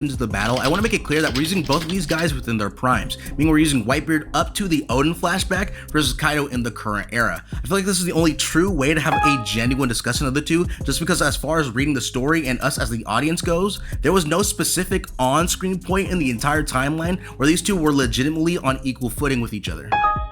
into the battle, I want to make it clear that we're using both of these guys within their primes, meaning we're using Whitebeard up to the Odin flashback versus Kaido in the current era. I feel like this is the only true way to have a genuine discussion of the two, just because as far as reading the story and us as the audience goes, there was no specific on-screen point in the entire timeline where these two were legitimately on equal footing with each other.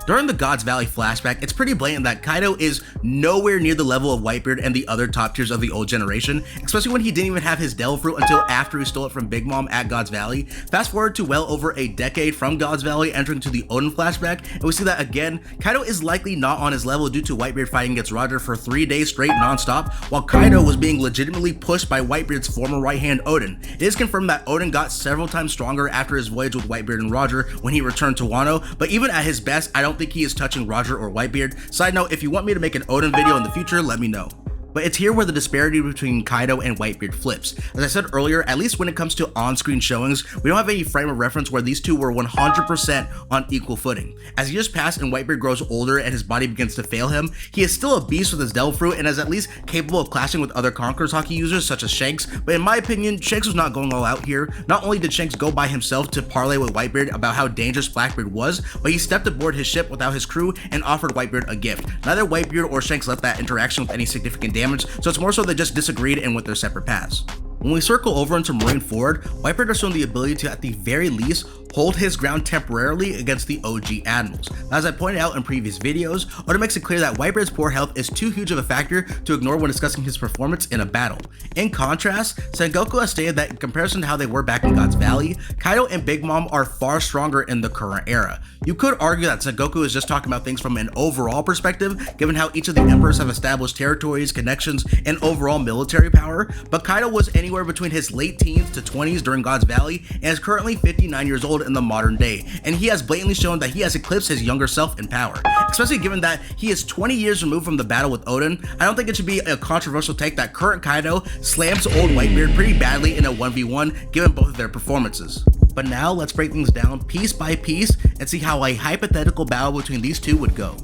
During the God's Valley flashback, it's pretty blatant that Kaido is nowhere near the level of Whitebeard and the other top tiers of the old generation, especially when he didn't even have his Devil Fruit until after he stole it from Big Mom at God's Valley. Fast forward to well over a decade from God's Valley entering to the Odin flashback, and we see that again, Kaido is likely not on his level due to Whitebeard fighting against Roger for 3 days straight non-stop, while Kaido was being legitimately pushed by Whitebeard's former right hand Odin. It is confirmed that Odin got several times stronger after his voyage with Whitebeard and Roger when he returned to Wano, but even at his best, I don't think he is touching Roger or Whitebeard. Side note, if you want me to make an Odin video in the future, let me know. But it's here where the disparity between Kaido and Whitebeard flips. As I said earlier, at least when it comes to on-screen showings, we don't have any frame of reference where these two were 100% on equal footing. As years pass and Whitebeard grows older and his body begins to fail him, he is still a beast with his Devil Fruit and is at least capable of clashing with other Conqueror's Haki users such as Shanks, but in my opinion, Shanks was not going all out here. Not only did Shanks go by himself to parlay with Whitebeard about how dangerous Blackbeard was, but he stepped aboard his ship without his crew and offered Whitebeard a gift. Neither Whitebeard or Shanks left that interaction with any significant damage, so it's more so they just disagreed and went their separate paths. When we circle over into Marineford, Whitebeard has shown the ability to at the very least hold his ground temporarily against the OG admirals. As I pointed out in previous videos, Oda makes it clear that Whitebeard's poor health is too huge of a factor to ignore when discussing his performance in a battle. In contrast, Sengoku has stated that in comparison to how they were back in God's Valley, Kaido and Big Mom are far stronger in the current era. You could argue that Sengoku is just talking about things from an overall perspective, given how each of the emperors have established territories, connections, and overall military power, but Kaido was anywhere between his late teens to 20s during God's Valley and is currently 59 years old in the modern day, and he has blatantly shown that he has eclipsed his younger self in power. Especially given that he is 20 years removed from the battle with Odin, I don't think it should be a controversial take that current Kaido slams old Whitebeard pretty badly in a 1v1 given both of their performances. But now let's break things down piece by piece and see how a hypothetical battle between these two would go.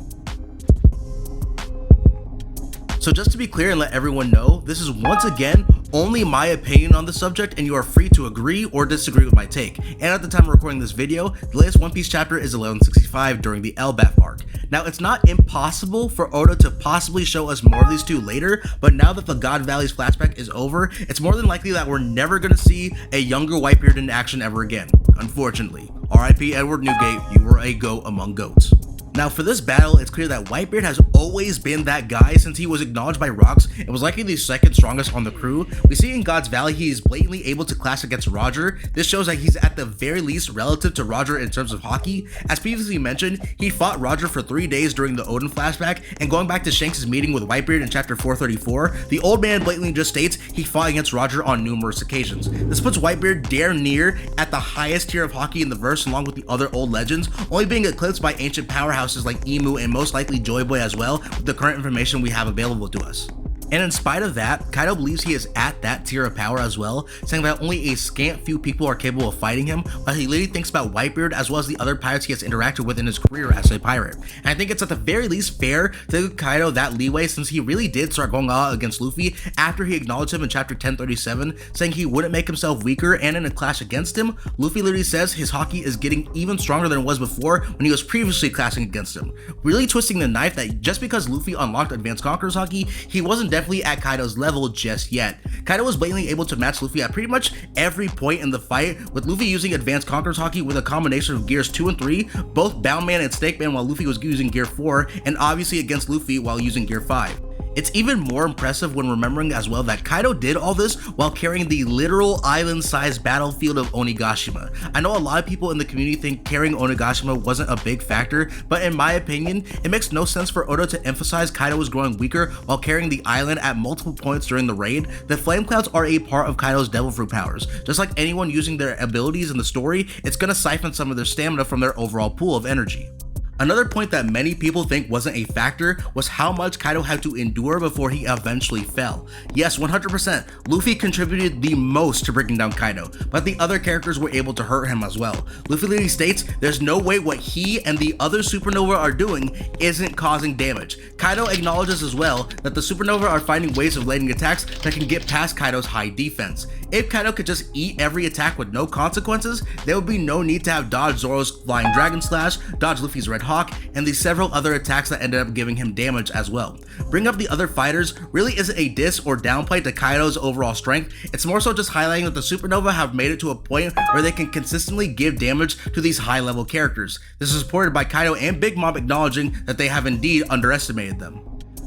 So just to be clear and let everyone know, this is once again only my opinion on the subject, and you are free to agree or disagree with my take. And at the time of recording this video, the latest One Piece chapter is 1165 during the Elbaf arc. Now, it's not impossible for Oda to possibly show us more of these two later, but now that the God Valley's flashback is over, it's more than likely that we're never going to see a younger Whitebeard in action ever again, unfortunately. RIP Edward Newgate, you were a goat among goats. Now for this battle, it's clear that Whitebeard has always been that guy since he was acknowledged by Rocks and was likely the second strongest on the crew. We see in God's Valley he is blatantly able to clash against Roger. This shows that he's at the very least relative to Roger in terms of Haki. As previously mentioned, he fought Roger for 3 days during the Odin flashback, and going back to Shanks' meeting with Whitebeard in chapter 434, the old man blatantly just states he fought against Roger on numerous occasions. This puts Whitebeard damn near at the highest tier of Haki in the verse along with the other old legends, only being eclipsed by ancient powerhouses like Emu and most likely Joy Boy as well, with the current information we have available to us. And in spite of that, Kaido believes he is at that tier of power as well, saying that only a scant few people are capable of fighting him, but he literally thinks about Whitebeard as well as the other pirates he has interacted with in his career as a pirate. And I think it's at the very least fair to give Kaido that leeway, since he really did start going all out against Luffy after he acknowledged him in chapter 1037, saying he wouldn't make himself weaker, and in a clash against him, Luffy literally says his Haki is getting even stronger than it was before when he was previously clashing against him, really twisting the knife that just because Luffy unlocked Advanced Conqueror's Haki, he wasn't definitely at Kaido's level just yet. Kaido was blatantly able to match Luffy at pretty much every point in the fight, with Luffy using Advanced Conqueror's Haki with a combination of gears 2 and 3, both Bound Man and Snake Man, while Luffy was using gear 4, and obviously against Luffy while using gear 5. It's even more impressive when remembering as well that Kaido did all this while carrying the literal island-sized battlefield of Onigashima. I know a lot of people in the community think carrying Onigashima wasn't a big factor, but in my opinion, it makes no sense for Oda to emphasize Kaido was growing weaker while carrying the island at multiple points during the raid. The Flame Clouds are a part of Kaido's Devil Fruit powers. Just like anyone using their abilities in the story, it's gonna siphon some of their stamina from their overall pool of energy. Another point that many people think wasn't a factor was how much Kaido had to endure before he eventually fell. Yes, 100%, Luffy contributed the most to breaking down Kaido, but the other characters were able to hurt him as well. Luffy literally states there's no way what he and the other supernova are doing isn't causing damage. Kaido acknowledges as well that the supernova are finding ways of landing attacks that can get past Kaido's high defense. If Kaido could just eat every attack with no consequences, there would be no need to have dodge Zoro's Flying Dragon Slash, dodge Luffy's Red Hawk, and the several other attacks that ended up giving him damage as well. Bring up the other fighters really isn't a diss or downplay to Kaido's overall strength, it's more so just highlighting that the Supernova have made it to a point where they can consistently give damage to these high level characters. This is supported by Kaido and Big Mom acknowledging that they have indeed underestimated them.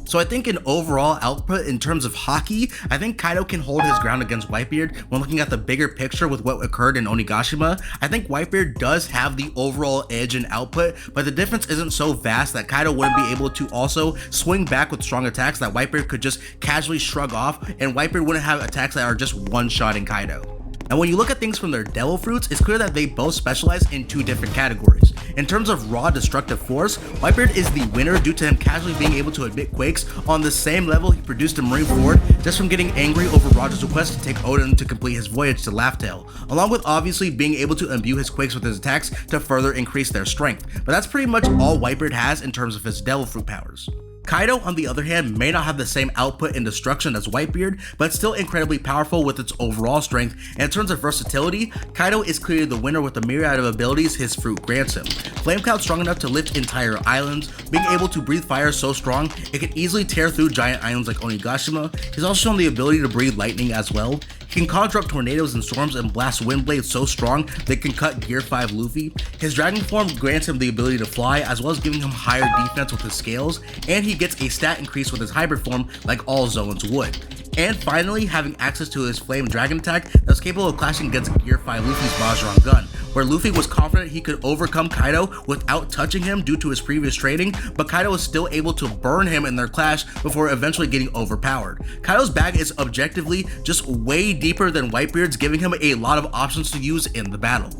So I think in overall output in terms of Haki, I think Kaido can hold his ground against Whitebeard when looking at the bigger picture with what occurred in Onigashima. I think Whitebeard does have the overall edge in output, but the difference isn't so vast that Kaido wouldn't be able to also swing back with strong attacks that Whitebeard could just casually shrug off, and Whitebeard wouldn't have attacks that are just one-shotting Kaido. And when you look at things from their devil fruits, it's clear that they both specialize in two different categories. In terms of raw destructive force, Whitebeard is the winner due to him casually being able to emit quakes on the same level he produced in Marineford just from getting angry over Roger's request to take Odin to complete his voyage to Laugh-Tale, along with obviously being able to imbue his quakes with his attacks to further increase their strength. But that's pretty much all Whitebeard has in terms of his devil fruit powers. Kaido, on the other hand, may not have the same output in destruction as Whitebeard, but still incredibly powerful with its overall strength, and in terms of versatility, Kaido is clearly the winner with the myriad of abilities his fruit grants him. Flame Cloud strong enough to lift entire islands, being able to breathe fire so strong, it can easily tear through giant islands like Onigashima. He's also shown the ability to breathe lightning as well. He can conjure up tornadoes and storms and blast wind blades so strong they can cut Gear 5 Luffy. His dragon form grants him the ability to fly, as well as giving him higher defense with his scales, and he gets a stat increase with his hybrid form like all Zoans would. And finally, having access to his Flame Dragon attack that was capable of clashing against Gear 5 Luffy's Bajran gun, where Luffy was confident he could overcome Kaido without touching him due to his previous training, but Kaido was still able to burn him in their clash before eventually getting overpowered. Kaido's bag is objectively just way deeper than Whitebeard's, giving him a lot of options to use in the battle.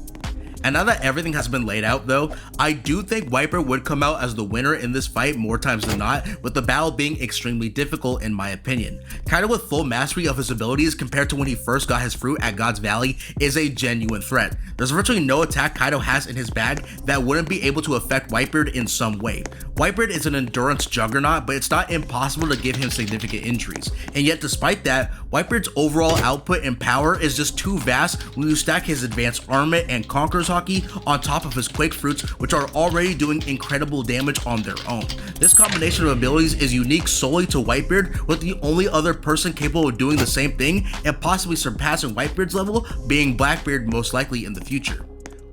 And now that everything has been laid out though, I do think Whitebeard would come out as the winner in this fight more times than not, with the battle being extremely difficult in my opinion. Kaido with full mastery of his abilities compared to when he first got his fruit at God's Valley is a genuine threat. There's virtually no attack Kaido has in his bag that wouldn't be able to affect Whitebeard in some way. Whitebeard is an endurance juggernaut, but it's not impossible to give him significant injuries. And yet despite that, Whitebeard's overall output and power is just too vast when you stack his advanced armament and Conqueror's Haki on top of his Quake fruits, which are already doing incredible damage on their own. This combination of abilities is unique solely to Whitebeard, with the only other person capable of doing the same thing and possibly surpassing Whitebeard's level being Blackbeard most likely in the future.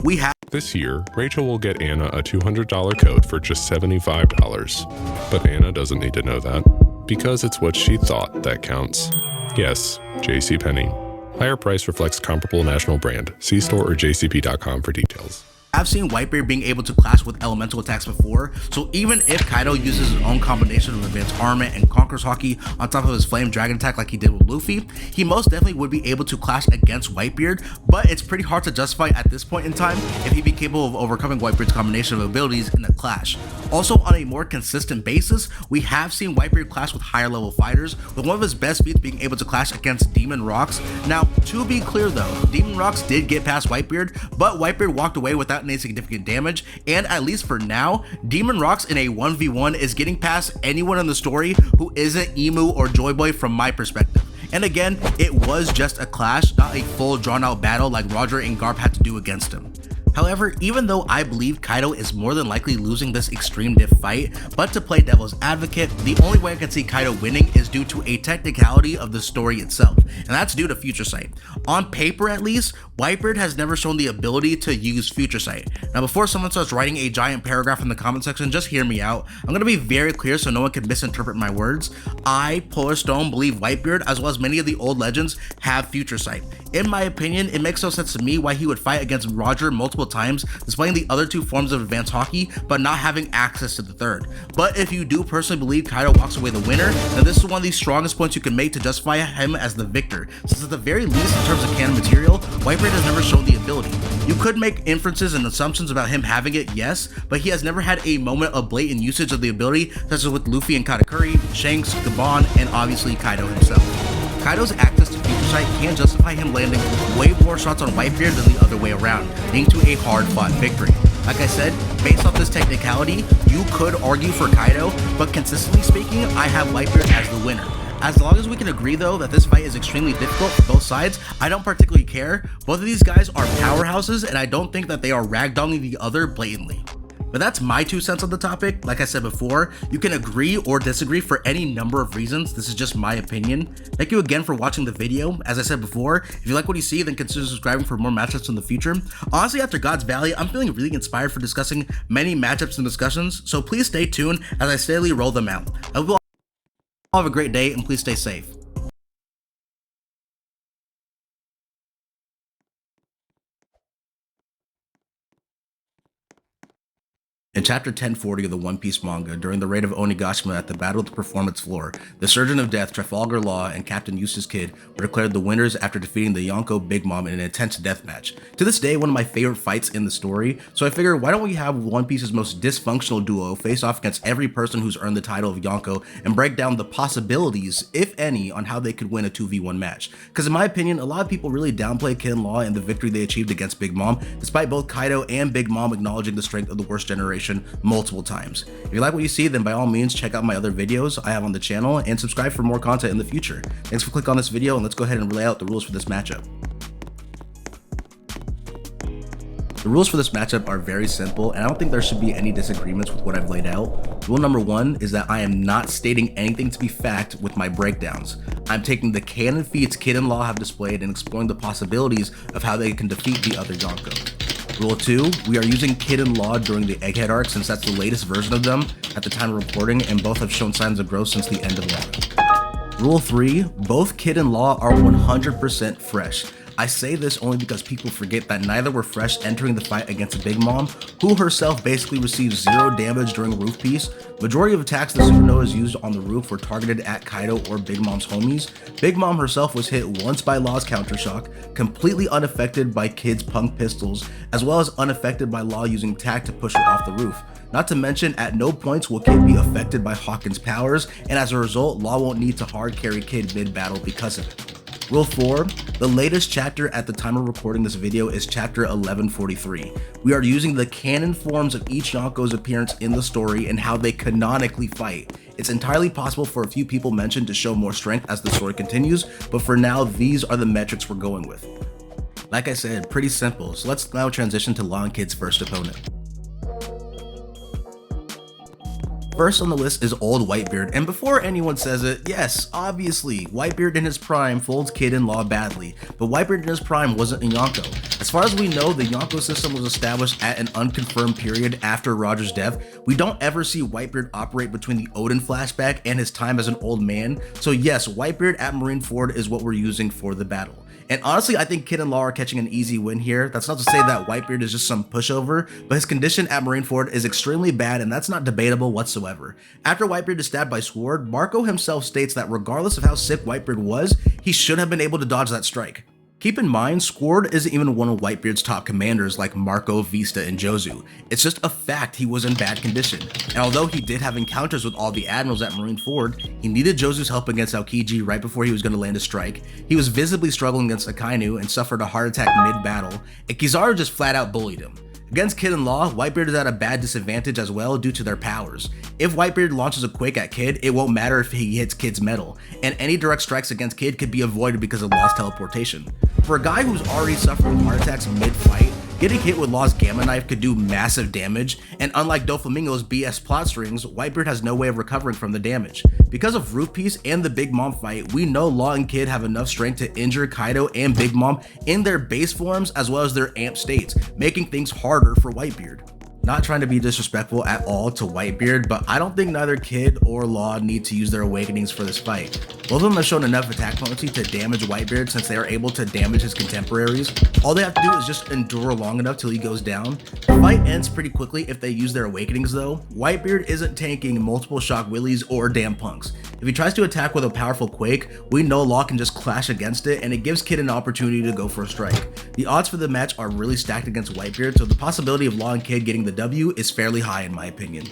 We have This year, Rachel will get Anna a $200 coat for just $75. But Anna doesn't need to know that, because it's what she thought that counts. Yes, JCPenney. Higher price reflects comparable national brand. See store or jcp.com for details. I've seen Whitebeard being able to clash with elemental attacks before, so even if Kaido uses his own combination of advanced armament and Conqueror's Haki on top of his Flame Dragon attack like he did with Luffy, he most definitely would be able to clash against Whitebeard, but it's pretty hard to justify at this point in time if he'd be capable of overcoming Whitebeard's combination of abilities in a clash. Also, on a more consistent basis, we have seen Whitebeard clash with higher level fighters, with one of his best feats being able to clash against Demon Rocks. Now, to be clear though, Demon Rocks did get past Whitebeard, but Whitebeard walked away without any significant damage, and at least for now, Demon Rocks in a 1v1 is getting past anyone in the story who isn't Emu or Joy Boy from my perspective. And again, it was just a clash, not a full drawn out battle like Roger and Garp had to do against him. However, even though I believe Kaido is more than likely losing this extreme diff fight, but to play devil's advocate, the only way I can see Kaido winning is due to a technicality of the story itself, and that's due to Future Sight. On paper at least, Whitebeard has never shown the ability to use Future Sight. Now before someone starts writing a giant paragraph in the comment section, just hear me out. I'm going to be very clear so no one can misinterpret my words. I, Polar Stone, believe Whitebeard, as well as many of the old legends, have Future Sight. In my opinion, it makes no sense to me why he would fight against Roger multiple times, displaying the other two forms of advanced Haki, but not having access to the third. But if you do personally believe Kaido walks away the winner, then this is one of the strongest points you can make to justify him as the victor, since at the very least in terms of canon material, Whitebeard has never shown the ability. You could make inferences and assumptions about him having it, yes, but he has never had a moment of blatant usage of the ability, such as with Luffy and Katakuri, Shanks, Gabon, and obviously Kaido himself. Kaido's access to Future Sight can justify him landing way more shots on Whitebeard than the other way around, leading to a hard-fought victory. Like I said, based off this technicality, you could argue for Kaido, but consistently speaking, I have Whitebeard as the winner. As long as we can agree though that this fight is extremely difficult for both sides, I don't particularly care. Both of these guys are powerhouses and I don't think that they are ragdolling the other blatantly. But that's my 2 cents on the topic. Like I said before, you can agree or disagree for any number of reasons. This is just my opinion. Thank you again for watching the video. As I said before, if you like what you see, then consider subscribing for more matchups in the future. Honestly, after God's Valley, I'm feeling really inspired for discussing many matchups and discussions, so please stay tuned as I steadily roll them out. I hope you all have a great day and please stay safe. In chapter 1040 of the One Piece manga, during the raid of Onigashima at the Battle of the Performance Floor, the Surgeon of Death, Trafalgar Law, and Captain Eustace Kidd were declared the winners after defeating the Yonko Big Mom in an intense death match. To this day, one of my favorite fights in the story, so I figured why don't we have One Piece's most dysfunctional duo face off against every person who's earned the title of Yonko and break down the possibilities, if any, on how they could win a 2v1 match. Because in my opinion, a lot of people really downplay Kid and Law and the victory they achieved against Big Mom, despite both Kaido and Big Mom acknowledging the strength of the worst generation multiple times. If you like what you see, then by all means check out my other videos I have on the channel and subscribe for more content in the future. Thanks for clicking on this video and let's go ahead and lay out the rules for this matchup. The rules for this matchup are very simple and I don't think there should be any disagreements with what I've laid out. Rule number 1 is that I am not stating anything to be fact with my breakdowns. I'm taking the canon feats Kid and Law have displayed and exploring the possibilities of how they can defeat the other Yonko. Rule 2, we are using Kid and Law during the Egghead arc since that's the latest version of them at the time of reporting and both have shown signs of growth since the end of Wano. Rule 3, both Kid and Law are 100% fresh. I say this only because people forget that neither were fresh entering the fight against Big Mom, who herself basically received 0 damage during Roof Piece. Majority of attacks the supernovas used on the roof were targeted at Kaido or Big Mom's homies. Big Mom herself was hit once by Law's counter shock, completely unaffected by Kid's punk pistols, as well as unaffected by Law using tack to push her off the roof. Not to mention, at no points will Kid be affected by Hawkins' powers, and as a result, Law won't need to hard carry Kid mid-battle because of it. Rule 4, the latest chapter at the time of recording this video is chapter 1143. We are using the canon forms of each Yonko's appearance in the story and how they canonically fight. It's entirely possible for a few people mentioned to show more strength as the story continues, but for now, these are the metrics we're going with. Like I said, pretty simple, so let's now transition to Law and Kid's first opponent. First on the list is Old Whitebeard, and before anyone says it, yes, obviously, Whitebeard in his prime folds Kid and Law badly, but Whitebeard in his prime wasn't a Yonko. As far as we know, the Yonko system was established at an unconfirmed period after Roger's death. We don't ever see Whitebeard operate between the Odin flashback and his time as an old man, so yes, Whitebeard at Marineford is what we're using for the battle. And honestly, I think Kid and Law are catching an easy win here. That's not to say that Whitebeard is just some pushover, but his condition at Marineford is extremely bad and that's not debatable whatsoever. After Whitebeard is stabbed by Sword, Marco himself states that regardless of how sick Whitebeard was, he should have been able to dodge that strike. Keep in mind, Sword isn't even one of Whitebeard's top commanders like Marco, Vista, and Jozu. It's just a fact he was in bad condition. And although he did have encounters with all the admirals at Marineford, he needed Jozu's help against Aokiji right before he was going to land a strike. He was visibly struggling against Akainu and suffered a heart attack mid-battle, and Kizaru just flat out bullied him. Against Kid and Law, Whitebeard is at a bad disadvantage as well due to their powers. If Whitebeard launches a Quake at Kid, it won't matter if he hits Kid's metal, and any direct strikes against Kid could be avoided because of Law's teleportation. For a guy who's already suffering heart attacks mid-fight, getting hit with Law's Gamma Knife could do massive damage, and unlike Doflamingo's BS plot strings, Whitebeard has no way of recovering from the damage. Because of Roof Piece and the Big Mom fight, we know Law and Kid have enough strength to injure Kaido and Big Mom in their base forms as well as their amp states, making things harder for Whitebeard. Not trying to be disrespectful at all to Whitebeard, but I don't think neither Kid or Law need to use their awakenings for this fight. Both of them have shown enough attack potency to damage Whitebeard since they are able to damage his contemporaries. All they have to do is just endure long enough till he goes down. The fight ends pretty quickly if they use their awakenings though. Whitebeard isn't tanking multiple shock willies or damn punks. If he tries to attack with a powerful Quake, we know Law can just clash against it and it gives Kid an opportunity to go for a strike. The odds for the match are really stacked against Whitebeard, so the possibility of Law and Kid getting the W is fairly high in my opinion.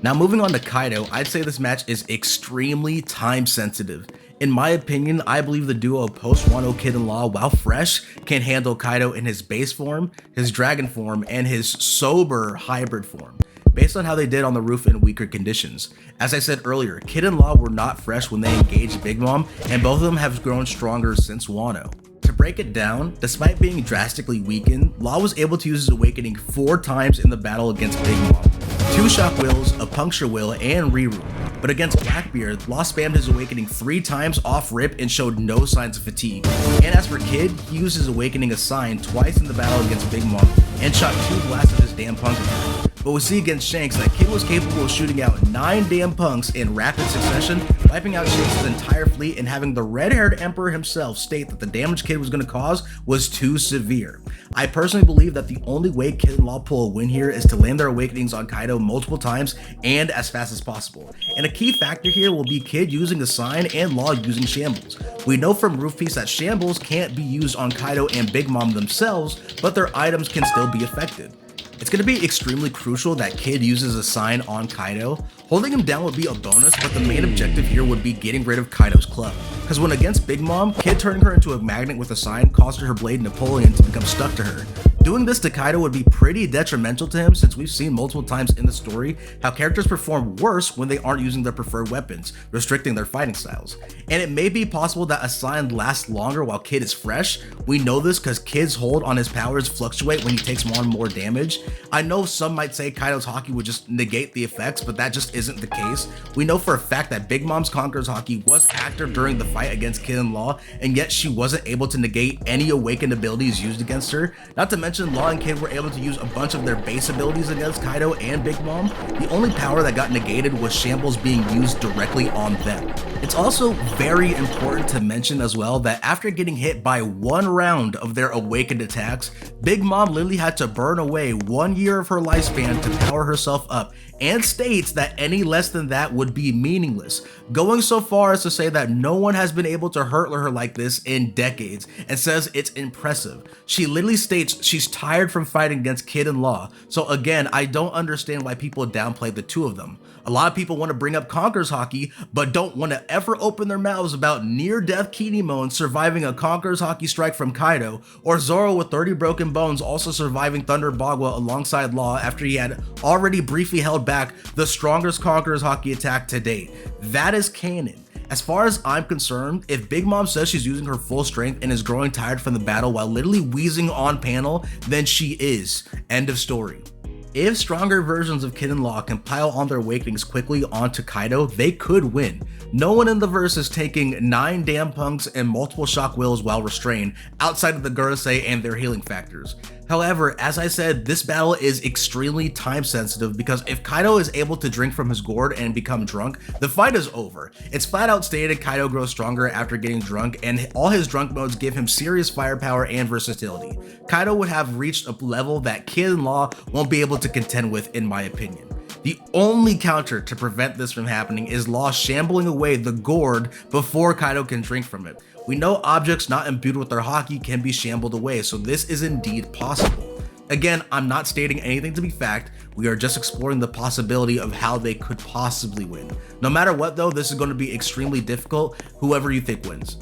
Now moving on to Kaido, I'd say this match is extremely time sensitive. In my opinion, I believe the duo of post-Wano Kid and Law, while fresh, can handle Kaido in his base form, his dragon form, and his sober hybrid form. based on how they did on the roof in weaker conditions. As I said earlier, Kid and Law were not fresh when they engaged Big Mom, and both of them have grown stronger since Wano. To break it down, despite being drastically weakened, Law was able to use his awakening 4 times in the battle against Big Mom. 2 shock wills, a puncture will, and reroute. But against Blackbeard, Law spammed his awakening 3 times off rip and showed no signs of fatigue. And as for Kid, he used his awakening assign twice in the battle against Big Mom and shot 2 blasts of his damn punk attack. But we see against Shanks that Kid was capable of shooting out 9 damn punks in rapid succession, wiping out Shanks' entire fleet and having the red-haired Emperor himself state that the damage Kid was going to cause was too severe. I personally believe that the only way Kid and Law pull a win here is to land their awakenings on Kaido multiple times and as fast as possible. And a key factor here will be Kid using Assign and Law using Shambles. We know from Roof Piece that Shambles can't be used on Kaido and Big Mom themselves, but their items can still be affected. It's going to be extremely crucial that Kid uses Assign on Kaido. Holding him down would be a bonus, but the main objective here would be getting rid of Kaido's club. Because when against Big Mom, Kid turning her into a magnet with Assign caused her blade Napoleon to become stuck to her. Doing this to Kaido would be pretty detrimental to him, since we've seen multiple times in the story how characters perform worse when they aren't using their preferred weapons, restricting their fighting styles. And it may be possible that Assign lasts longer while Kid is fresh. We know this because Kid's hold on his powers fluctuate when he takes more and more damage. I know some might say Kaido's Haki would just negate the effects, but that just isn't the case. We know for a fact that Big Mom's Conqueror's Haki was active during the fight against Kid and Law, and yet she wasn't able to negate any awakened abilities used against her. Not to mention Law and Kid were able to use a bunch of their base abilities against Kaido and Big Mom. The only power that got negated was Shambles being used directly on them. It's also very important to mention as well that after getting hit by 1 round of their awakened attacks, Big Mom literally had to burn away 1 year of her lifespan to power herself up, and states that any less than that would be meaningless, going so far as to say that no one has been able to hurt her like this in decades, and says it's impressive. She literally states she's tired from fighting against Kid and Law, so again, I don't understand why people downplay the two of them. A lot of people want to bring up Conqueror's Haki, but don't want to ever open their mouths about near-death Kinemon surviving a Conqueror's Haki strike from Kaido, or Zoro with 30 broken bones also surviving Thunder Bagua alongside Law after he had already briefly held back the strongest Conqueror's Haki attack to date. That is canon. As far as I'm concerned, if Big Mom says she's using her full strength and is growing tired from the battle while literally wheezing on panel, then she is. End of story. If stronger versions of Kid and Law can pile on their awakenings quickly onto Kaido, they could win. No one in the verse is taking 9 damn punks and multiple shock wills while restrained, outside of the Gurusei and their healing factors. However, as I said, this battle is extremely time sensitive because if Kaido is able to drink from his gourd and become drunk, the fight is over. It's flat out stated Kaido grows stronger after getting drunk, and all his drunk modes give him serious firepower and versatility. Kaido would have reached a level that Kid and Law won't be able to contend with, in my opinion. The only counter to prevent this from happening is Law shambling away the gourd before Kaido can drink from it. We know objects not imbued with their Haki can be shambled away, so this is indeed possible. Again, I'm not stating anything to be fact, we are just exploring the possibility of how they could possibly win. No matter what though, this is going to be extremely difficult, whoever you think wins.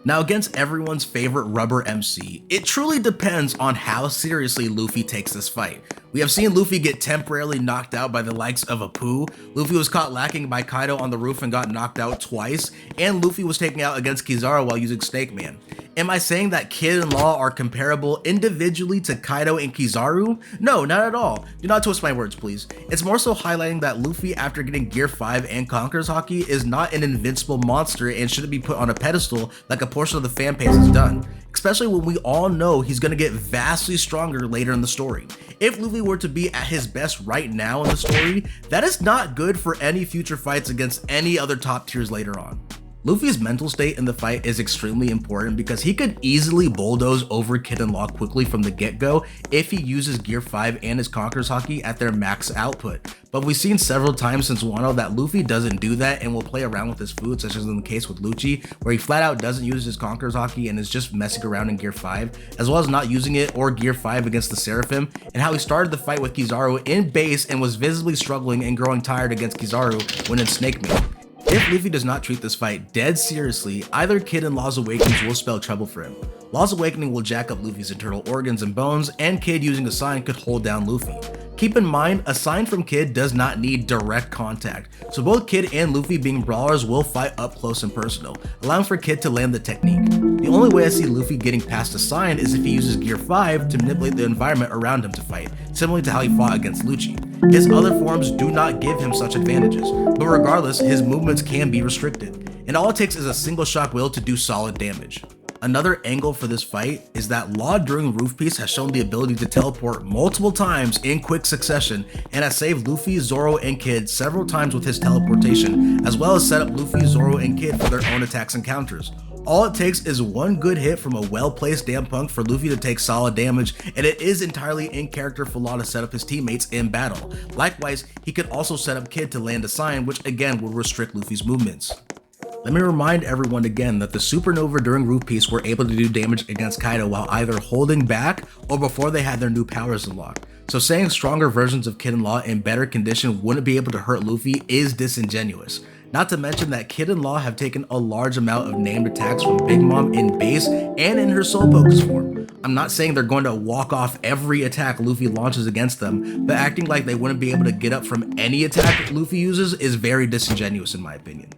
Now against everyone's favorite rubber MC, it truly depends on how seriously Luffy takes this fight. We have seen Luffy get temporarily knocked out by the likes of Apu, Luffy was caught lacking by Kaido on the roof and got knocked out twice, and Luffy was taken out against Kizaru while using Snake Man. Am I saying that Kid and Law are comparable individually to Kaido and Kizaru? No, not at all. Do not twist my words, please. It's more so highlighting that Luffy, after getting Gear 5 and Conqueror's Haki, is not an invincible monster and shouldn't be put on a pedestal like a portion of the fan base has done, especially when we all know he's going to get vastly stronger later in the story. If Luffy were to be at his best right now in the story, that is not good for any future fights against any other top tiers later on. Luffy's mental state in the fight is extremely important because he could easily bulldoze over Kid and Law quickly from the get-go if he uses Gear 5 and his Conqueror's Haki at their max output. But we've seen several times since Wano that Luffy doesn't do that and will play around with his food, such as in the case with Lucci, where he flat out doesn't use his Conqueror's Haki and is just messing around in Gear 5, as well as not using it or Gear 5 against the Seraphim, and how he started the fight with Kizaru in base and was visibly struggling and growing tired against Kizaru when in Snake Man. If Luffy does not treat this fight dead seriously, either Kid and Law's Awakenings will spell trouble for him. Law's Awakening will jack up Luffy's internal organs and bones, and Kid using a sign could hold down Luffy. Keep in mind, a sign from Kid does not need direct contact, so both Kid and Luffy being brawlers will fight up close and personal, allowing for Kid to land the technique. The only way I see Luffy getting past a sign is if he uses Gear 5 to manipulate the environment around him to fight, similar to how he fought against Lucci. His other forms do not give him such advantages, but regardless, his movements can be restricted, and all it takes is a single shock will to do solid damage. Another angle for this fight is that Law during Roof Piece has shown the ability to teleport multiple times in quick succession and has saved Luffy, Zoro, and Kid several times with his teleportation, as well as set up Luffy, Zoro, and Kid for their own attacks and counters. All it takes is one good hit from a well-placed damn punk for Luffy to take solid damage, and it is entirely in character for Law to set up his teammates in battle. Likewise, he could also set up Kid to land a sign, which again will restrict Luffy's movements. Let me remind everyone again that the Supernova during Roof Piece were able to do damage against Kaido while either holding back or before they had their new powers unlocked. So saying stronger versions of Kid and Law in better condition wouldn't be able to hurt Luffy is disingenuous. Not to mention that Kid and Law have taken a large amount of named attacks from Big Mom in base and in her Soul Focus form. I'm not saying they're going to walk off every attack Luffy launches against them, but acting like they wouldn't be able to get up from any attack Luffy uses is very disingenuous in my opinion.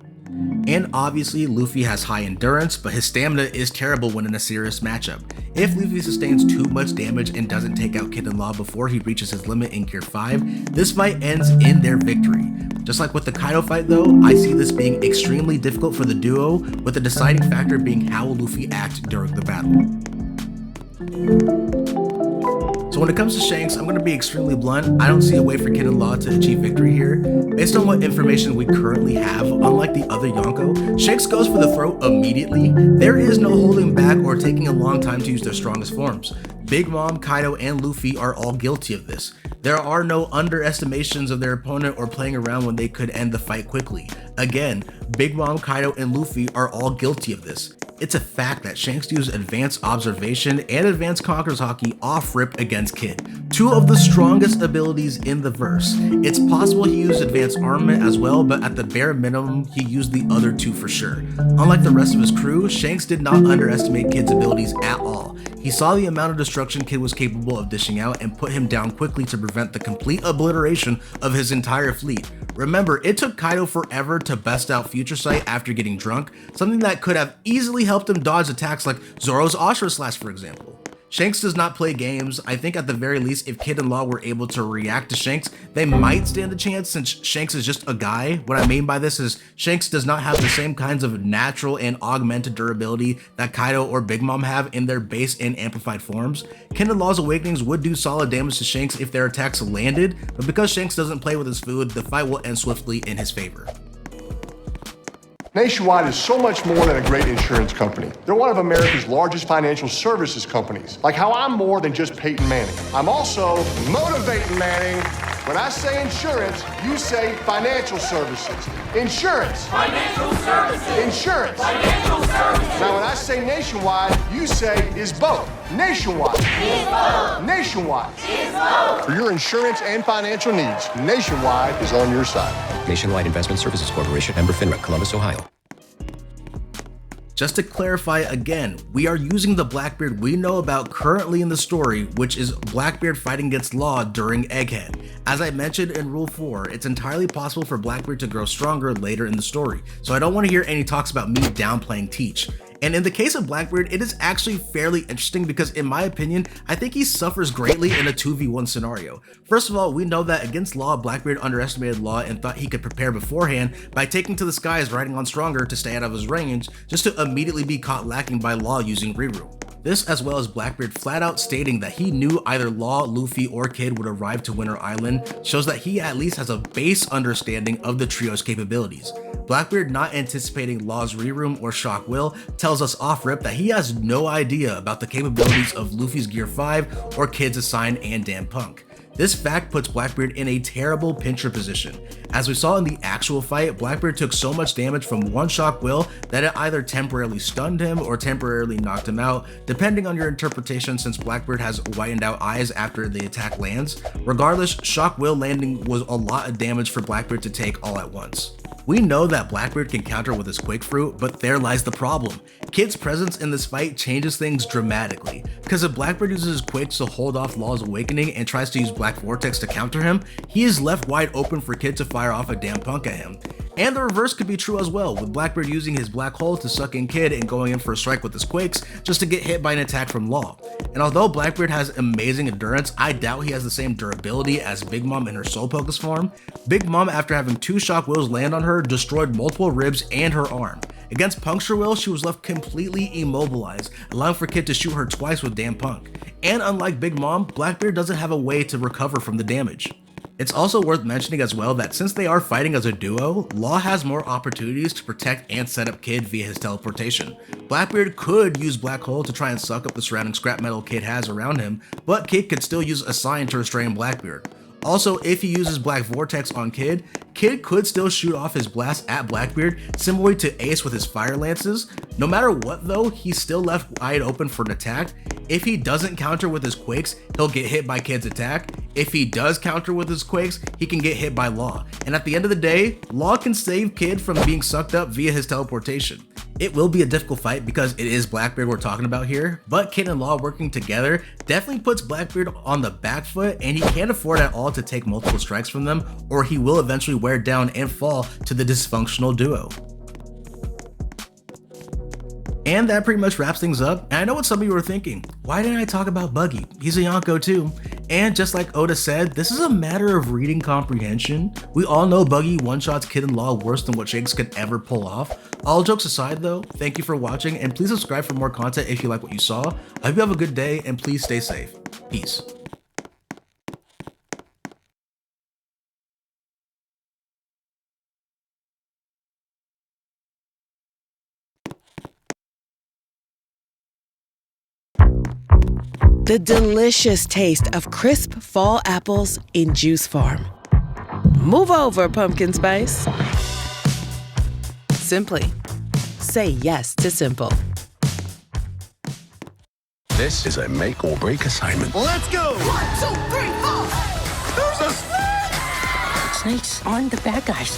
And obviously, Luffy has high endurance, but his stamina is terrible when in a serious matchup. If Luffy sustains too much damage and doesn't take out Kid and Law before he reaches his limit in Gear 5, this fight ends in their victory. Just like with the Kaido fight though, I see this being extremely difficult for the duo, with the deciding factor being how will Luffy act during the battle. So when it comes to Shanks, I'm going to be extremely blunt. I don't see a way for Kid and Law to achieve victory here. Based on what information we currently have, unlike the other Yonko, Shanks goes for the throat immediately. There is no holding back or taking a long time to use their strongest forms. Big Mom, Kaido, and Luffy are all guilty of this. There are no underestimations of their opponent or playing around when they could end the fight quickly. Again, Big Mom, Kaido, and Luffy are all guilty of this. It's a fact that Shanks used Advanced Observation and Advanced Conqueror's Haki off-rip against Kid, two of the strongest abilities in the verse. It's possible he used Advanced Armament as well, but at the bare minimum, he used the other two for sure. Unlike the rest of his crew, Shanks did not underestimate Kid's abilities at all. He saw the amount of destruction Kid was capable of dishing out and put him down quickly to prevent the complete obliteration of his entire fleet. Remember, it took Kaido forever to bust out Future Sight after getting drunk, something that could have easily helped him dodge attacks like Zoro's Ashura Slash, for example. Shanks does not play games. I think at the very least, if Kid and Law were able to react to Shanks, they might stand a chance since Shanks is just a guy. What I mean by this is Shanks does not have the same kinds of natural and augmented durability that Kaido or Big Mom have in their base and amplified forms. Kid and Law's Awakenings would do solid damage to Shanks if their attacks landed, but because Shanks doesn't play with his food, the fight will end swiftly in his favor. Nationwide is so much more than a great insurance company. They're one of America's largest financial services companies. Like how I'm more than just Peyton Manning. I'm also motivating Manning. When I say insurance, you say financial services. Insurance. Financial services. Insurance. Financial services. Now when I say Nationwide, you say is both. Nationwide. Is both. Nationwide. Is both. For your insurance and financial needs, Nationwide is on your side. Nationwide Investment Services Corporation, member FINRA, Columbus, Ohio. Just to clarify again, we are using the Blackbeard we know about currently in the story, which is Blackbeard fighting against Law during Egghead. As I mentioned in Rule 4, it's entirely possible for Blackbeard to grow stronger later in the story, so I don't want to hear any talks about me downplaying Teach. And in the case of Blackbeard, it is actually fairly interesting because in my opinion, I think he suffers greatly in a 2v1 scenario. First of all, we know that against Law, Blackbeard underestimated Law and thought he could prepare beforehand by taking to the skies riding on Stronger to stay out of his range, just to immediately be caught lacking by Law using Reroom. This, as well as Blackbeard flat out stating that he knew either Law, Luffy, or Kid would arrive to Winter Island, shows that he at least has a base understanding of the trio's capabilities. Blackbeard not anticipating Law's Reroom or Shock Will tells us off rip that he has no idea about the capabilities of Luffy's Gear 5 or Kid's Assign and Damn Punk. This fact puts Blackbeard in a terrible pincher position. As we saw in the actual fight, Blackbeard took so much damage from one Shock Will that it either temporarily stunned him or temporarily knocked him out, depending on your interpretation since Blackbeard has whitened out eyes after the attack lands. Regardless, Shock Will landing was a lot of damage for Blackbeard to take all at once. We know that Blackbeard can counter with his Quick Fruit, but there lies the problem. Kid's presence in this fight changes things dramatically, because if Blackbeard uses his Quicks to hold off Law's awakening and tries to use Black Vortex to counter him, he is left wide open for Kid to fire off a damn punk at him. And the reverse could be true as well, with Blackbeard using his Black Hole to suck in Kid and going in for a strike with his Quakes just to get hit by an attack from Law. And although Blackbeard has amazing endurance, I doubt he has the same durability as Big Mom in her Soul Focus form. Big Mom, after having 2 Shock Wills land on her, destroyed multiple ribs and her arm. Against Puncture Will, she was left completely immobilized, allowing for Kid to shoot her twice with damn Punk. And unlike Big Mom, Blackbeard doesn't have a way to recover from the damage. It's also worth mentioning as well that since they are fighting as a duo, Law has more opportunities to protect and set up Kid via his teleportation. Blackbeard could use Black Hole to try and suck up the surrounding scrap metal Kid has around him, but Kid could still use a Sign to restrain Blackbeard. Also, if he uses Black Vortex on Kid, Kid could still shoot off his blast at Blackbeard, similarly to Ace with his Fire Lances. No matter what though, he's still left wide open for an attack. If he doesn't counter with his Quakes, he'll get hit by Kid's attack. If he does counter with his Quakes, he can get hit by Law. And at the end of the day, Law can save Kid from being sucked up via his teleportation. It will be a difficult fight because it is Blackbeard we're talking about here, but Kid and Law working together definitely puts Blackbeard on the back foot, and he can't afford at all to take multiple strikes from them, or he will eventually wear down and fall to the dysfunctional duo. And that pretty much wraps things up. And I know what some of you were thinking, why didn't I talk about Buggy? He's a Yonko too. And just like Oda said, this is a matter of reading comprehension. We all know Buggy one-shots Kid and Law worse than what Shanks could ever pull off. All jokes aside though, thank you for watching, and please subscribe for more content if you like what you saw. I hope you have a good day, and please stay safe. Peace. The delicious taste of crisp fall apples in juice form. Move over, pumpkin spice. Simply say yes to simple. This is a make or break assignment. Let's go! 1, 2, 3, 4! There's a snake! Snakes aren't the bad guys.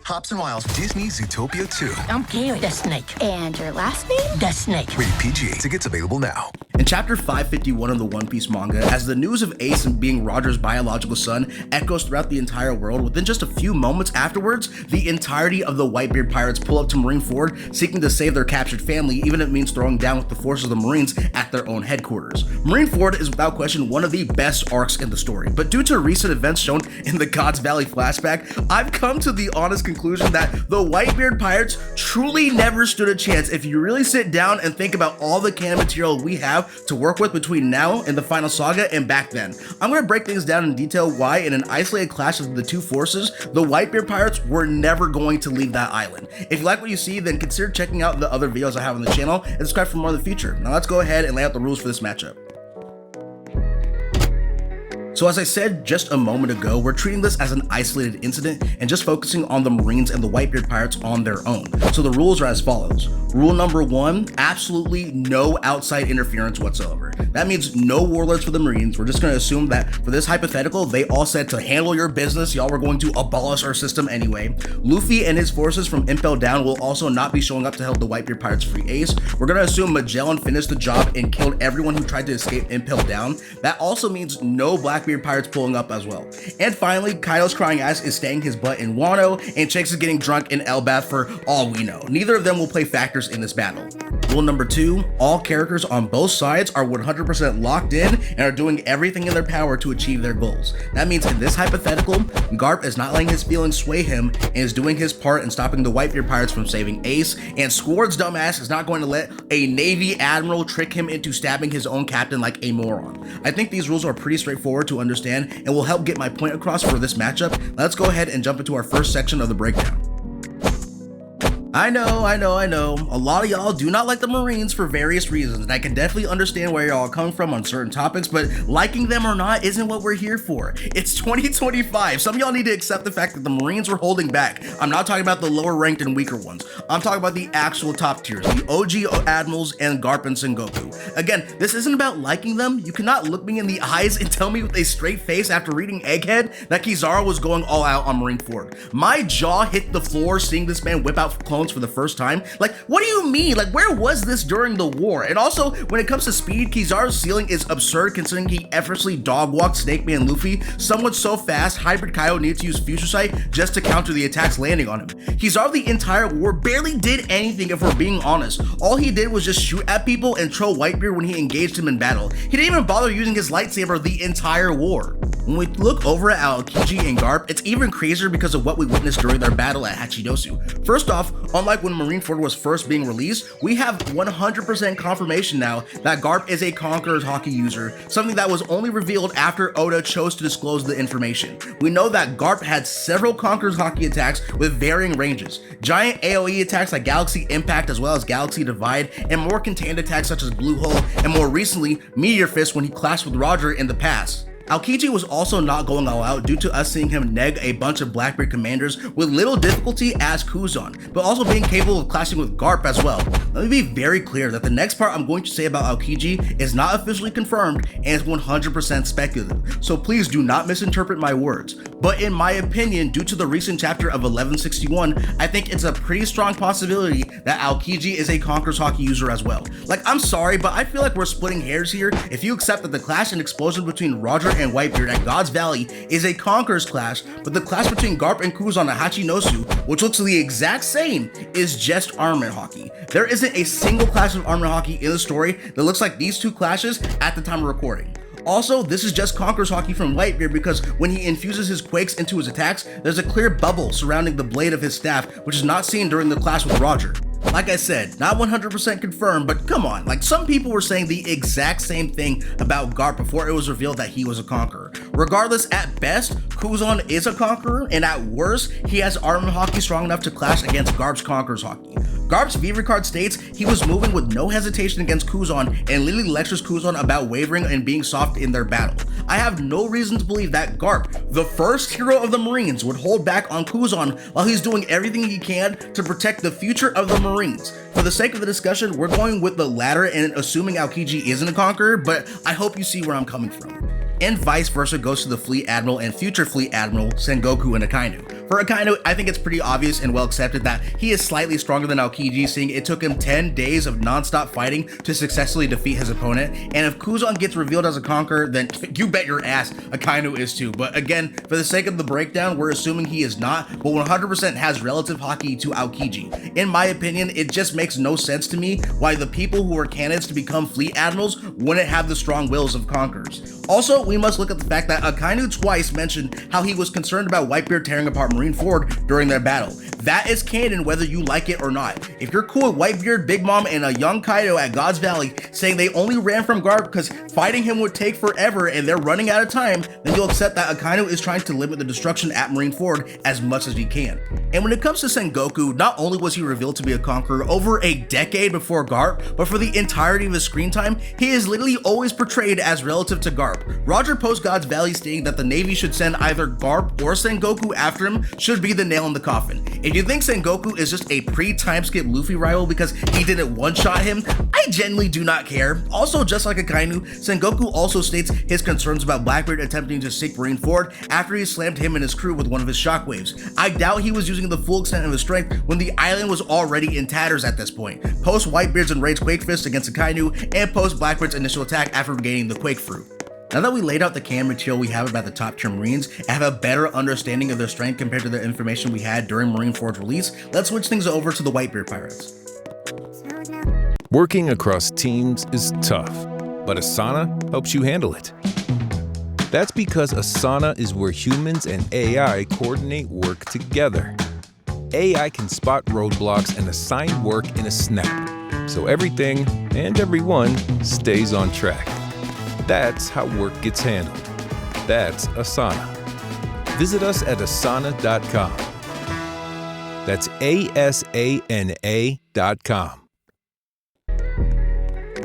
Hops and Wiles, Disney Zootopia 2. I'm Gary the Snake. And your last name? The Snake. Rated PG. Tickets available now. In chapter 551 of the One Piece manga, as the news of Ace being Roger's biological son echoes throughout the entire world, within just a few moments afterwards, the entirety of the Whitebeard pirates pull up to Marineford seeking to save their captured family, even if it means throwing down with the forces of the Marines at their own headquarters. Marineford is without question one of the best arcs in the story, but due to recent events shown in the Gods Valley flashback, I've come to the honest conclusion that the Whitebeard pirates truly never stood a chance if you really sit down and think about all the canon material we have to work with between now and the final saga and back then. I'm going to break things down in detail why in an isolated clash of the two forces, the Whitebeard pirates were never going to leave that island. If you like what you see, then consider checking out the other videos I have on the channel and subscribe for more in the future. Now let's go ahead and lay out the rules for this matchup. So as I said just a moment ago, we're treating this as an isolated incident and just focusing on the Marines and the Whitebeard pirates on their own. So the rules are as follows. Rule number 1, absolutely no outside interference whatsoever. That means no warlords for the Marines. We're just going to assume that for this hypothetical, they all said to handle your business, y'all were going to abolish our system anyway. Luffy and his forces from Impel Down will also not be showing up to help the Whitebeard pirates free Ace. We're going to assume Magellan finished the job and killed everyone who tried to escape Impel Down. That also means no Blackbeard pirates pulling up as well. And finally, Kaido's crying ass is staying his butt in Wano, and Shanks is getting drunk in Elbaf for all we know. Neither of them will play factors in this battle. Rule number 2, all characters on both sides are 100% locked in and are doing everything in their power to achieve their goals. That means in this hypothetical, Garp is not letting his feelings sway him and is doing his part in stopping the Whitebeard pirates from saving Ace, and Squard's dumbass is not going to let a Navy admiral trick him into stabbing his own captain like a moron. I think these rules are pretty straightforward to understand and will help get my point across for this matchup. Let's go ahead and jump into our first section of the breakdown. I know. A lot of y'all do not like the Marines for various reasons, and I can definitely understand where y'all are coming from on certain topics, but liking them or not isn't what we're here for. It's 2025. Some of y'all need to accept the fact that the Marines were holding back. I'm not talking about the lower ranked and weaker ones. I'm talking about the actual top tiers, the OG Admirals and Garp and Sengoku. Again, this isn't about liking them. You cannot look me in the eyes and tell me with a straight face after reading Egghead that Kizaru was going all out on Marineford. My jaw hit the floor seeing this man whip out clones for the first time. Like, what do you mean? Like, where was this during the war? And also, when it comes to speed, Kizaru's ceiling is absurd considering he effortlessly dog-walked Snake Man Luffy. Someone so fast, Hybrid Kaido needs to use Future Sight just to counter the attacks landing on him. Kizaru the entire war barely did anything if we're being honest. All he did was just shoot at people and troll Whitebeard when he engaged him in battle. He didn't even bother using his lightsaber the entire war. When we look over at Aokiji and Garp, it's even crazier because of what we witnessed during their battle at Hachidosu. First off, unlike when Marineford was first being released, we have 100% confirmation now that Garp is a Conqueror's Haki user, something that was only revealed after Oda chose to disclose the information. We know that Garp had several Conqueror's Haki attacks with varying ranges, giant AoE attacks like Galaxy Impact as well as Galaxy Divide, and more contained attacks such as Blue Hole, and more recently, Meteor Fist when he clashed with Roger in the past. Aokiji was also not going all out due to us seeing him neg a bunch of Blackbeard commanders with little difficulty as Kuzan, but also being capable of clashing with Garp as well. Let me be very clear that the next part I'm going to say about Aokiji is not officially confirmed and is 100% speculative, so please do not misinterpret my words. But in my opinion, due to the recent chapter of 1161, I think it's a pretty strong possibility that Aokiji is a Conqueror's Haki user as well. Like, I'm sorry, but I feel like we're splitting hairs here if you accept that the clash and explosion between Roger and Whitebeard at God's Valley is a Conqueror's clash, but the clash between Garp and Kuzan at Hachinosu, which looks the exact same, is just armament hockey. There isn't a single clash of armament hockey in the story that looks like these two clashes at the time of recording. Also, this is just Conqueror's Haki from Whitebeard because when he infuses his quakes into his attacks, there's a clear bubble surrounding the blade of his staff, which is not seen during the clash with Roger. Like I said, not 100% confirmed, but come on, like some people were saying the exact same thing about Garp before it was revealed that he was a Conqueror. Regardless, at best, Kuzan is a Conqueror, and at worst, he has armament hockey strong enough to clash against Garp's Conqueror's Haki. Garp's Viva card states he was moving with no hesitation against Kuzan and literally lectures Kuzan about wavering and being soft in their battle. I have no reason to believe that Garp, the first hero of the Marines, would hold back on Kuzan while he's doing everything he can to protect the future of the Marines. For the sake of the discussion, we're going with the latter and assuming Aokiji isn't a Conqueror, but I hope you see where I'm coming from. And vice versa goes to the Fleet Admiral and future Fleet Admiral Sengoku and Akainu. For Akainu, I think it's pretty obvious and well accepted that he is slightly stronger than Aokiji, seeing it took him 10 days of non-stop fighting to successfully defeat his opponent, and if Kuzan gets revealed as a Conqueror, then you bet your ass Akainu is too. But again, for the sake of the breakdown, we're assuming he is not, but 100% has relative haki to Aokiji. In my opinion, it just makes no sense to me why the people who are candidates to become Fleet Admirals wouldn't have the strong wills of Conquerors. Also, we must look at the fact that Akainu twice mentioned how he was concerned about Whitebeard tearing apart Marineford during their battle. That is canon whether you like it or not. If you're cool with Whitebeard, Big Mom, and a young Kaido at God's Valley saying they only ran from Garp because fighting him would take forever and they're running out of time, then you'll accept that Akainu is trying to limit the destruction at Marineford as much as he can. And when it comes to Sengoku, not only was he revealed to be a Conqueror over a decade before Garp, but for the entirety of his screen time, he is literally always portrayed as relative to Garp. Roger post God's Valley stating that the Navy should send either Garp or Sengoku after him should be the nail in the coffin. If you think Sengoku is just a pre-time skip Luffy rival because he didn't one-shot him, I genuinely do not care. Also, just like Akainu, Sengoku also states his concerns about Blackbeard attempting to sink Marineford after he slammed him and his crew with one of his shockwaves. I doubt he was using the full extent of his strength when the island was already in tatters at this point, post Whitebeard's enraged Quake Fist against Akainu and post Blackbeard's initial attack after regaining the Quake Fruit. Now that we laid out the canon material we have about the top tier Marines and have a better understanding of their strength compared to the information we had during Marineford's release, let's switch things over to the Whitebeard Pirates. Working across teams is tough, but Asana helps you handle it. That's because Asana is where humans and AI coordinate work together. AI can spot roadblocks and assign work in a snap, so everything and everyone stays on track. That's how work gets handled. That's Asana. Visit us at asana.com. That's ASANA.com.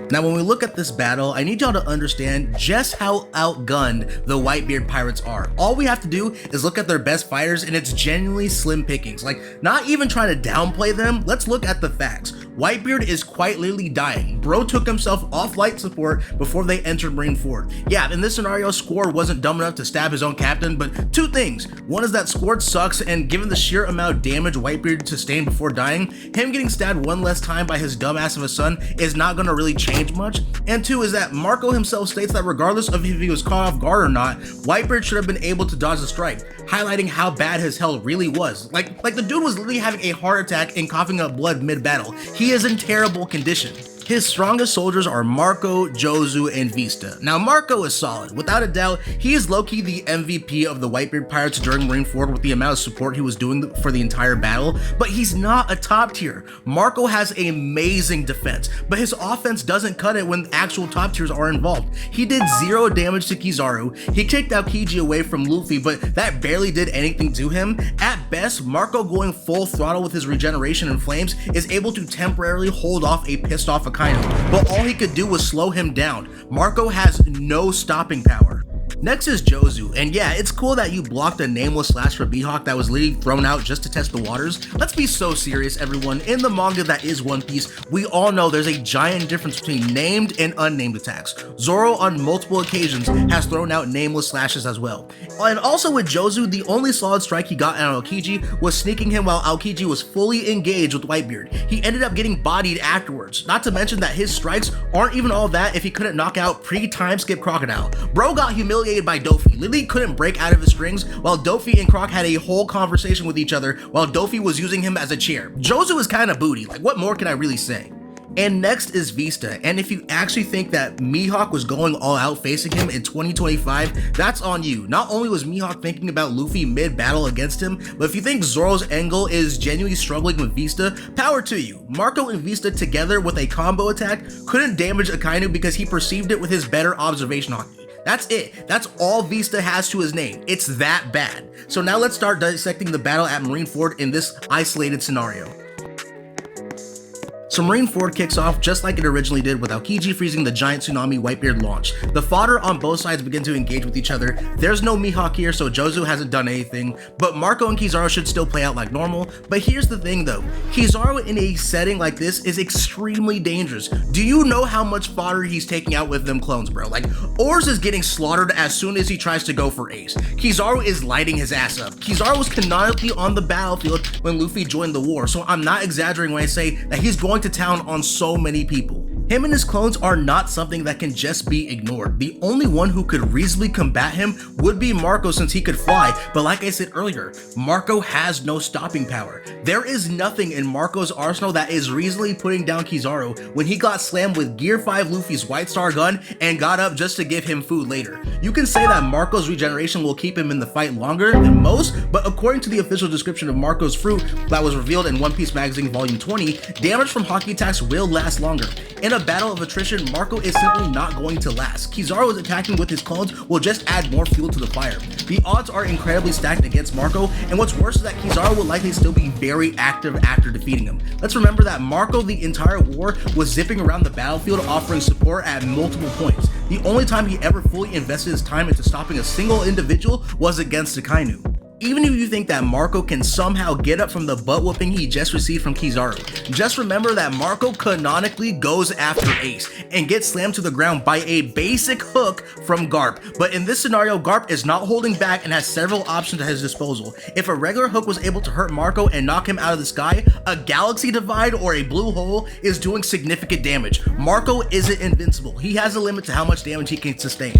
Now, when we look at this battle, I need y'all to understand just how outgunned the Whitebeard pirates are. All we have to do is look at their best fighters, and it's genuinely slim pickings. Like, not even trying to downplay them, let's look at the facts. Whitebeard is quite literally dying. Bro took himself off light support before they entered Marineford. Yeah, in this scenario, Squord wasn't dumb enough to stab his own captain, but two things. One is that Squord sucks, and given the sheer amount of damage Whitebeard sustained before dying, him getting stabbed one less time by his dumbass of a son is not gonna really change much. And two is that Marco himself states that regardless of if he was caught off guard or not, Whitebeard should have been able to dodge the strike, highlighting how bad his health really was. Like the dude was literally having a heart attack and coughing up blood mid-battle. He is in terrible condition. His strongest soldiers are Marco, Jozu, and Vista. Now, Marco is solid. Without a doubt, he is low-key the MVP of the Whitebeard Pirates during Marineford with the amount of support he was doing for the entire battle, but he's not a top tier. Marco has amazing defense, but his offense doesn't cut it when actual top tiers are involved. He did 0 damage to Kizaru, he kicked Aokiji away from Luffy, but that barely did anything to him. At best, Marco going full throttle with his regeneration and flames is able to temporarily hold off a pissed off Akainu, but all he could do was slow him down. Marco has no stopping power. Next is Jozu, and yeah, it's cool that you blocked a nameless slash for Mihawk that was literally thrown out just to test the waters. Let's be so serious, everyone. In the manga that is One Piece, we all know there's a giant difference between named and unnamed attacks. Zoro on multiple occasions has thrown out nameless slashes as well. And also with Jozu, the only solid strike he got on Aokiji was sneaking him while Aokiji was fully engaged with Whitebeard. He ended up getting bodied afterwards, not to mention that his strikes aren't even all that if he couldn't knock out pre-time skip Crocodile. Bro got humiliated by Dofi, literally couldn't break out of his strings while Dofi and Croc had a whole conversation with each other while Dofi was using him as a chair. Jozu is kind of booty, like what more can I really say? And next is Vista, and if you actually think that Mihawk was going all out facing him in 2025, that's on you. Not only was Mihawk thinking about Luffy mid-battle against him, but if you think Zoro's angle is genuinely struggling with Vista, power to you. Marco and Vista together with a combo attack couldn't damage Akainu because he perceived it with his better observation haki. That's it. That's all Vista has to his name. It's that bad. So now let's start dissecting the battle at Marineford in this isolated scenario. So Marineford kicks off just like it originally did with Aokiji freezing the giant tsunami Whitebeard launch. The fodder on both sides begin to engage with each other. There's no Mihawk here, so Jozu hasn't done anything, but Marco and Kizaru should still play out like normal. But here's the thing though, Kizaru in a setting like this is extremely dangerous. Do you know how much fodder he's taking out with them clones, bro? Like, Oars is getting slaughtered as soon as he tries to go for Ace. Kizaru is lighting his ass up. Kizaru was canonically on the battlefield when Luffy joined the war, so I'm not exaggerating when I say that he's going to town on so many people. Him and his clones are not something that can just be ignored. The only one who could reasonably combat him would be Marco since he could fly, but like I said earlier, Marco has no stopping power. There is nothing in Marco's arsenal that is reasonably putting down Kizaru when he got slammed with Gear 5 Luffy's White Star gun and got up just to give him food later. You can say that Marco's regeneration will keep him in the fight longer than most, but according to the official description of Marco's fruit that was revealed in One Piece Magazine Volume 20, damage from hockey attacks will last longer. In a battle of attrition, Marco is simply not going to last. Kizaru attacking with his clones will just add more fuel to the fire. The odds are incredibly stacked against Marco, and what's worse is that Kizaru will likely still be very active after defeating him. Let's remember that Marco the entire war was zipping around the battlefield offering support at multiple points. The only time he ever fully invested his time into stopping a single individual was against Akainu. Even if you think that Marco can somehow get up from the butt whooping he just received from Kizaru, just remember that Marco canonically goes after Ace and gets slammed to the ground by a basic hook from Garp. But in this scenario, Garp is not holding back and has several options at his disposal. If a regular hook was able to hurt Marco and knock him out of the sky, a galaxy divide or a blue hole is doing significant damage. Marco isn't invincible. He has a limit to how much damage he can sustain.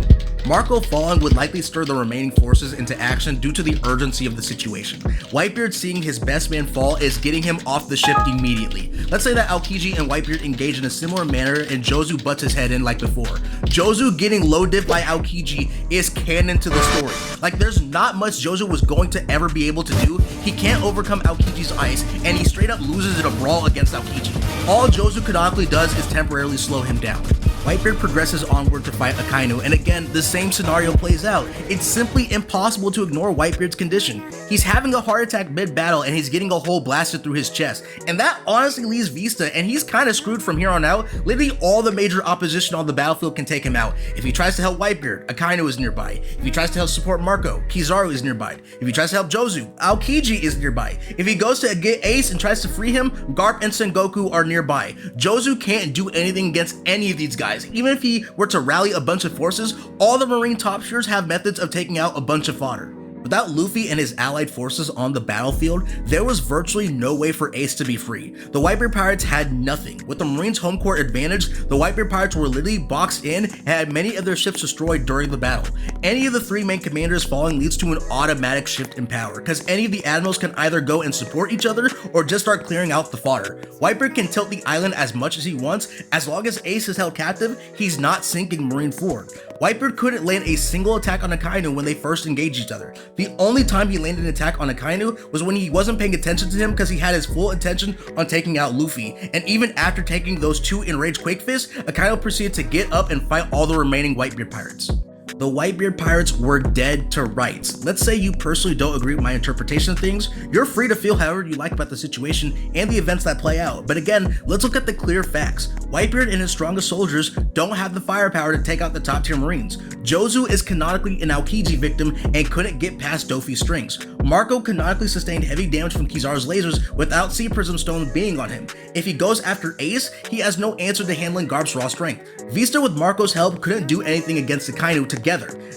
Marco falling would likely stir the remaining forces into action due to the urgency of the situation. Whitebeard seeing his best man fall is getting him off the ship immediately. Let's say that Aokiji and Whitebeard engage in a similar manner and Jozu butts his head in like before. Jozu getting low dipped by Aokiji is canon to the story. Like, there's not much Jozu was going to ever be able to do. He can't overcome Aokiji's ice and he straight up loses in a brawl against Aokiji. All Jozu canonically does is temporarily slow him down. Whitebeard progresses onward to fight Akainu, and again, the same scenario plays out. It's simply impossible to ignore Whitebeard's condition. He's having a heart attack mid-battle and he's getting a hole blasted through his chest, and that honestly leaves Vista, and he's kinda screwed from here on out. Literally all the major opposition on the battlefield can take him out. If he tries to help Whitebeard, Akainu is nearby. If he tries to help support Marco, Kizaru is nearby. If he tries to help Jozu, Aokiji is nearby. If he goes to get Ace and tries to free him, Garp and Sengoku are nearby. Jozu can't do anything against any of these guys. Even if he were to rally a bunch of forces, all the Marine top tiers have methods of taking out a bunch of fodder. Without Luffy and his allied forces on the battlefield, there was virtually no way for Ace to be free. The Whitebeard Pirates had nothing. With the Marines' home court advantage, the Whitebeard Pirates were literally boxed in and had many of their ships destroyed during the battle. Any of the three main commanders falling leads to an automatic shift in power, because any of the admirals can either go and support each other or just start clearing out the fodder. Whitebeard can tilt the island as much as he wants. As long as Ace is held captive, he's not sinking Marine forward. Whitebeard couldn't land a single attack on Akainu when they first engaged each other. The only time he landed an attack on Akainu was when he wasn't paying attention to him because he had his full attention on taking out Luffy, and even after taking those two enraged Quake Fists, Akainu proceeded to get up and fight all the remaining Whitebeard Pirates. The Whitebeard Pirates were dead to rights. Let's say you personally don't agree with my interpretation of things. You're free to feel however you like about the situation and the events that play out. But again, let's look at the clear facts. Whitebeard and his strongest soldiers don't have the firepower to take out the top tier Marines. Jozu is canonically an Aokiji victim and couldn't get past Dofi's strings. Marco canonically sustained heavy damage from Kizaru's lasers without Sea Prism Stone being on him. If he goes after Ace, he has no answer to handling Garp's raw strength. Vista with Marco's help couldn't do anything against Akainu together.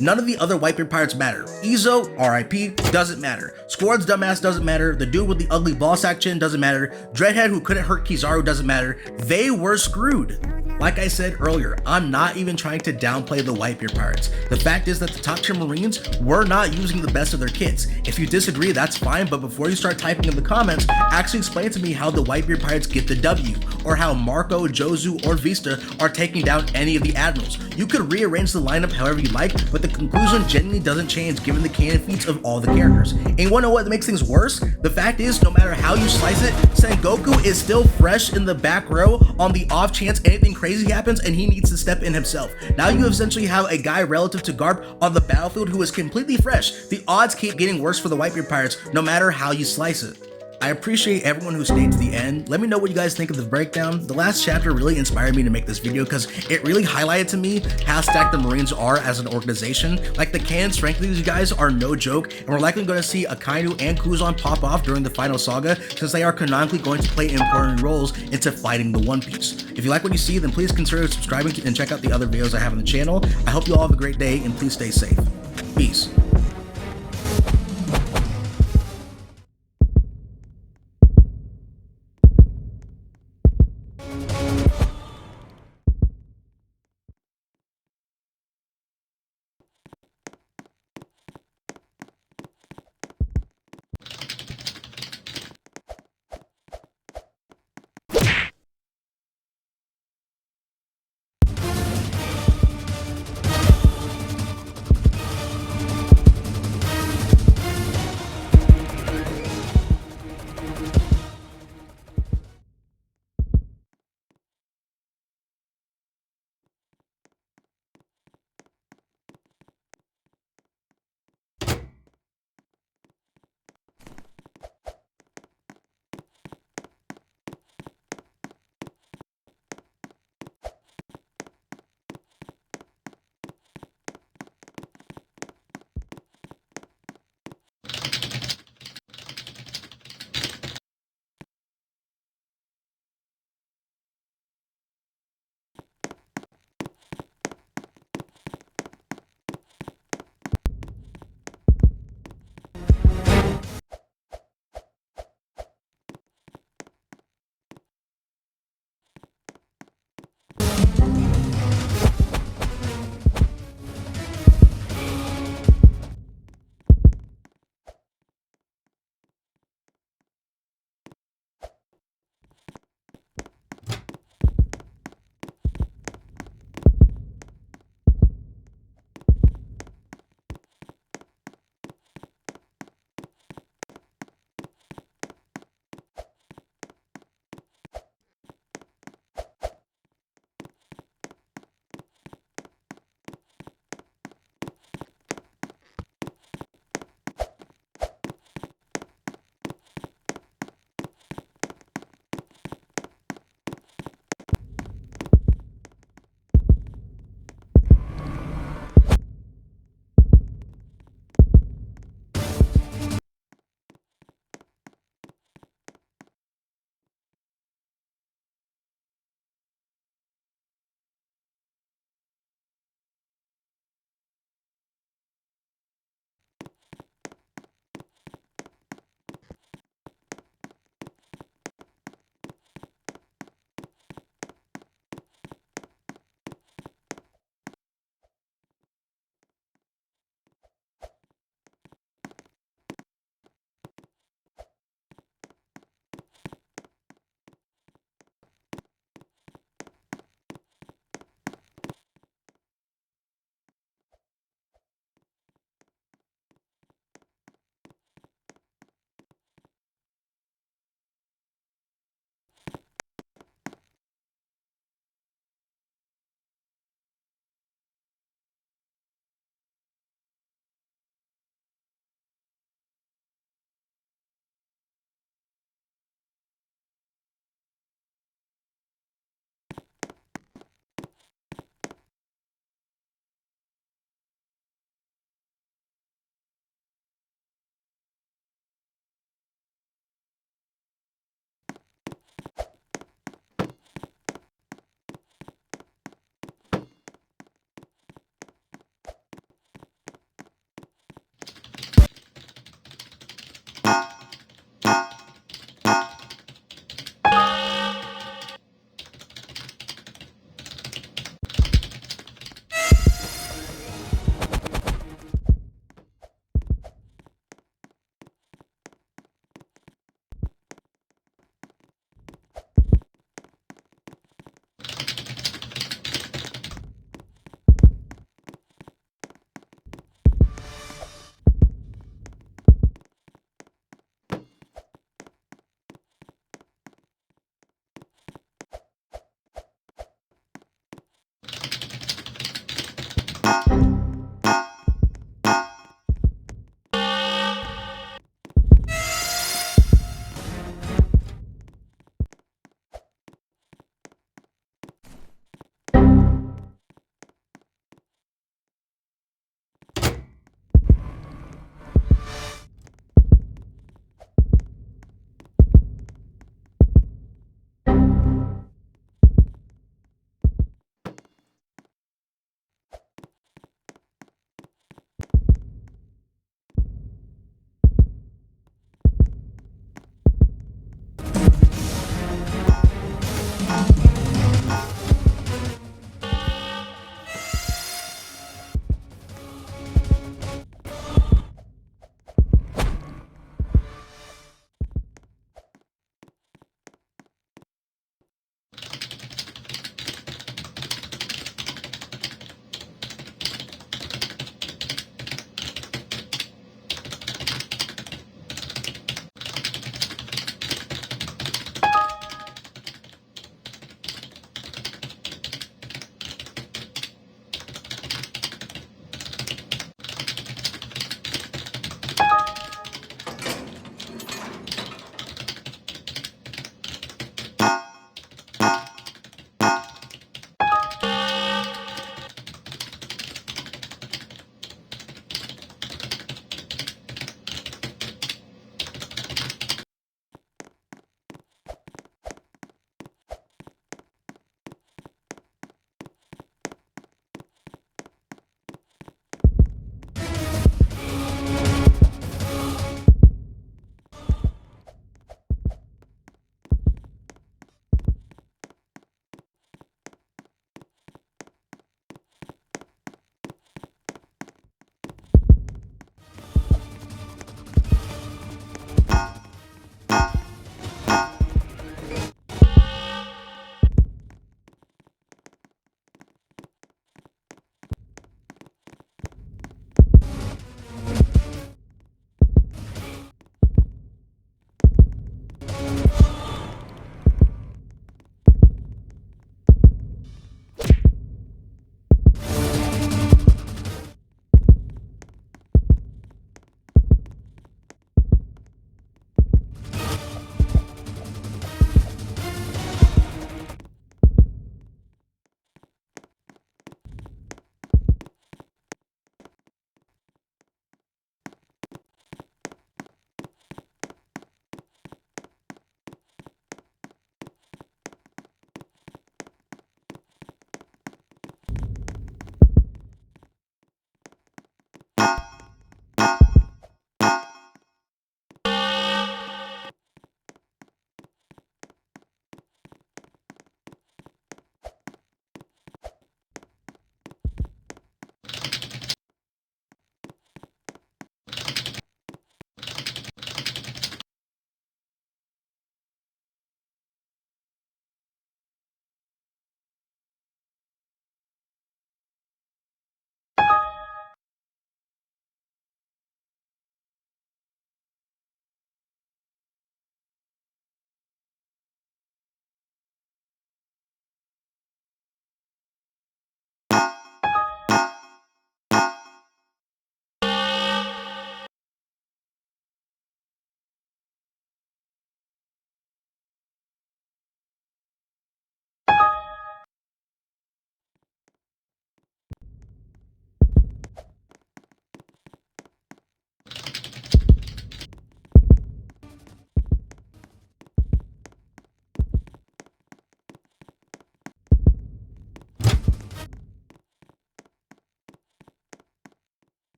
None of the other Whitebeard Pirates matter. Izo, RIP, doesn't matter. Squad's dumbass doesn't matter. The dude with the ugly ball sack chin doesn't matter. Dreadhead who couldn't hurt Kizaru doesn't matter. They were screwed. Like I said earlier, I'm not even trying to downplay the Whitebeard Pirates. The fact is that the top tier Marines were not using the best of their kits. If you disagree, that's fine, but before you start typing in the comments, actually explain to me how the Whitebeard Pirates get the W, or how Marco, Jozu, or Vista are taking down any of the admirals. You could rearrange the lineup however you like, but the conclusion genuinely doesn't change given the canon feats of all the characters. And you wanna know what makes things worse? The fact is, no matter how you slice it, Sengoku is still fresh in the back row on the off chance anything crazy happens and he needs to step in himself. Now you essentially have a guy relative to Garp on the battlefield who is completely fresh. The odds keep getting worse for the Whitebeard Pirates no matter how you slice it. I appreciate everyone who stayed to the end. Let me know what you guys think of the breakdown. The last chapter really inspired me to make this video because it really highlighted to me how stacked the Marines are as an organization. Like, the canon strength of these guys are no joke, and we're likely going to see Akainu and Kuzan pop off during the final saga since they are canonically going to play important roles into fighting the One Piece. If you like what you see, then please consider subscribing and check out the other videos I have on the channel. I hope you all have a great day and please stay safe. Peace.